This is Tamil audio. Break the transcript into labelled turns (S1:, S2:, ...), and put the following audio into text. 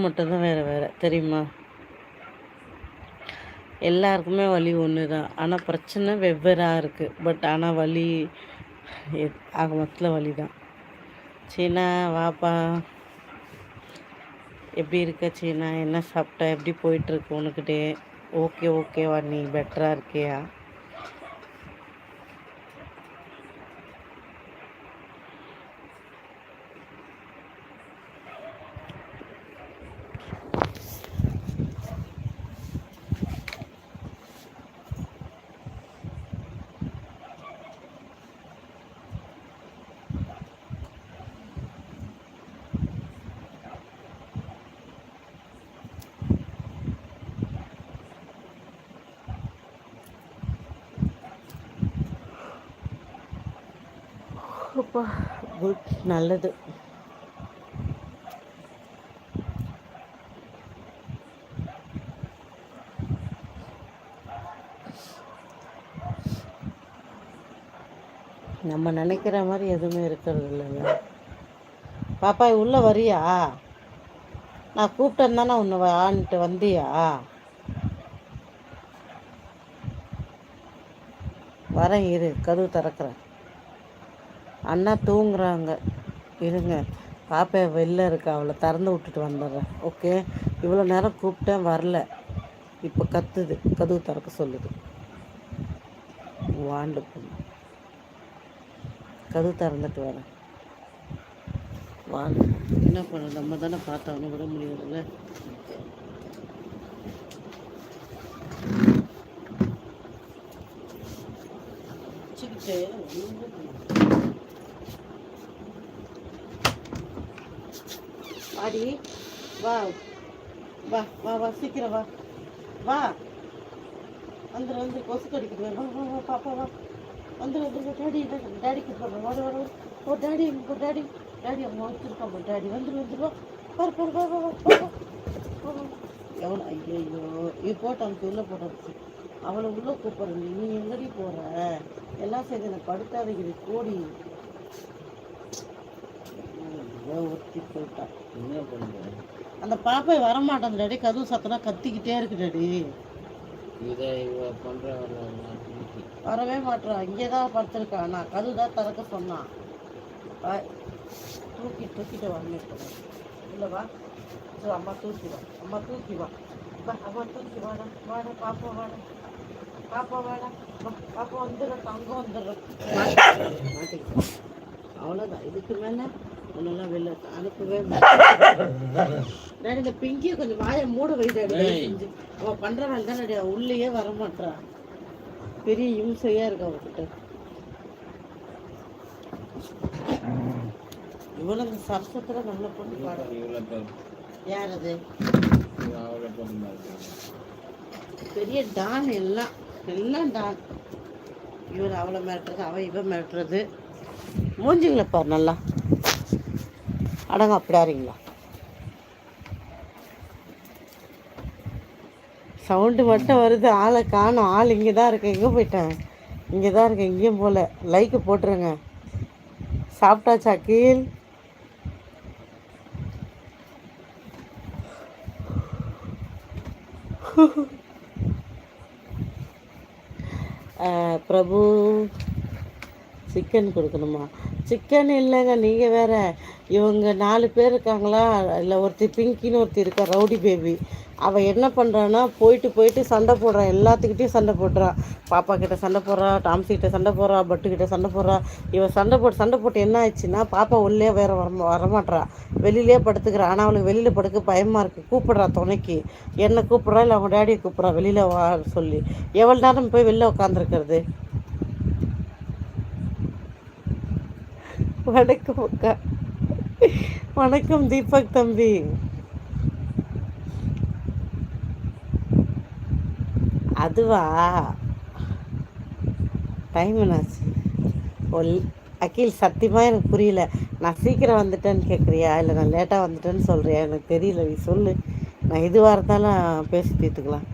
S1: மட்டும்தான் வேறு வேறு தெரியுமா? எல்லாருக்குமே வலி ஒன்று தான், ஆனால் பிரச்சனை வெவ்வேறாக இருக்குது. பட் ஆனால் வலி ஆக மொத்தத்தில் வலி தான். சீனா வாப்பா, எப்படி இருக்க சீனா? என்ன சாப்பிட்ட? எப்படி போயிட்டுருக்கு உனக்கிட்டே? ஓகேவா, நீ பெட்டராக இருக்கியா? அப்பா குட், நல்லது. நம்ம நினைக்கிற மாதிரி எதுவுமே இருக்கிறது இல்லைங்க. பாப்பா உள்ளே வரியா? நான் கூப்பிட்டேன் தானே உன்னை வான்ட்டு வந்தியா? வரேன் இரு, கதவு திறக்கிறேன். அண்ணா தூங்குறாங்க, இருங்க. பாப்பா வெளில இருக்கா, அவளை திறந்து விட்டுட்டு வந்துடுறேன். ஓகே, இவ்வளோ நேரம் கூப்பிட்டேன் வரல, இப்போ கத்துது, கதவு திறக்க சொல்லுது. வாண்டு பொண்ணு, கதவு திறந்துட்டு வரேன். வாங்க, என்ன பண்ண, நம்ம தானே பார்த்தவனு விட முடியல. வாடி, வா வா வா வா, சீக்கிரம் வா வா, வந்து கொசு கடிக்குது. வா வா வா பாப்பா வா, வந்து டாடி டாடி கூப்பிடுறேன். வாட வாட, ஓ டாடி டாடி அவங்க வச்சுருக்காங்க. டாடி வந்துருவா, பாரு பாரு, வா வா வா. எவ்வளோ ஐயோ, இது போட்டான் உள்ளே போட்டாச்சு. அவளை உள்ளே கூப்பிட்றேன். நீ எங்கடி போகிற? எல்லாம் சேர்ந்து எனக்கு படுத்தாதீங்க கோடி. ஒத்தி போயிட்டா. என்ன பண்ணுற? அந்த பாப்பா வரமாட்டேன் டாடி, கதவு சத்தனா கத்திக்கிட்டே இருக்கு டாடி. இதை பண்ணுற வரவே மாட்டேறான். இங்கே தான் படுத்துருக்கான். நான் கதவு தான் திறக்க சொன்னான். தூக்கிட்டு வரணும் இல்லைவா? அம்மா தூக்கி வா, அம்மா தூக்கி வா, அம்மா தூக்கி வாடா வாடா, பாப்பா வாடா, பாப்பா வாடா, பாப்பா வந்துடுறேன், தங்கம் வந்துடுறேன். அவ்வளோதான், இதுக்கு மேலே ஒன்னெல்லாம் வெளில அனுப்பவே டாடி. இந்த பிங்கியை கொஞ்சம் வாயை மூட வைடாடி. அவன் பண்ணுற வேலை தான் டாடி, உள்ளேயே வரமாட்டான். பெரிய இம்சையாக இருக்கு அவகிட்ட. இவ்வளோ இந்த சரசத்தில் நம்மளை பொண்ணு பாடு. யார் அது? பெரிய டான், எல்லாம் டான். இவர் அவளை மிரட்டுறது, அவன் இவன் மிரட்டுறது. மூஞ்சிங்களா பாரு நல்லா. அடங்க அப்படியாரிங்களா? சவுண்டு மட்டும் வருது, ஆளை காணும். ஆள் இங்கே தான் இருக்கேன். எங்கே போயிட்டேன்? இங்கே தான் இருக்கேன், எங்கேயும் போகல. லைக்கு போட்டுருங்க. சாப்பிட்டாச்சா கீழ்? பிரபு சிக்கன் கொடுக்கணுமா? சிக்கன் இல்லைங்க, நீங்கள் வேற. இவங்க 4 பேர் இருக்காங்களா, இல்லை ஒருத்தி பிங்கின்னு ஒருத்தி இருக்கா, ரவுடி பேபி. அவள் என்ன பண்ணுறான்னா போயிட்டு சண்டை போடுறான், எல்லாத்துக்கிட்டையும் சண்டை போடுறான். பாப்பா கிட்ட சண்டை போடுறா, டாம்ஸிக்கிட்ட சண்டை போடுறா, பட்டுக்கிட்ட சண்டை போடுறா. இவன் சண்டை போட்டு என்ன ஆயிடுச்சுன்னா, பாப்பா உள்ளே வேற வரமாட்றா, வெளியிலே படுத்துக்கிறான். ஆனால் அவளுக்கு வெளியில் படுக்க பயமாக இருக்குது. கூப்பிட்றா துணைக்கு, என்னை கூப்பிட்றா இல்லை அவங்க டேடியை கூப்பிட்றா வெளியில் வா சொல்லி. எவ்வளோ நேரம் போய் வெளில உட்காந்துருக்கிறது? வணக்கம் அக்கா. வணக்கம் தீபக் தம்பி. அதுவா, டைம் என்னாச்சு? அகில் சத்தியமாக எனக்கு புரியல. நான் சீக்கிரம் வந்துட்டேன்னு கேட்குறியா இல்லை நான் லேட்டாக வந்துட்டேன்னு சொல்கிறியா? எனக்கு தெரியல, நீ சொல்லு. நான் எதுவாக இருந்தாலும் பேசி தீர்த்துக்கலாம்.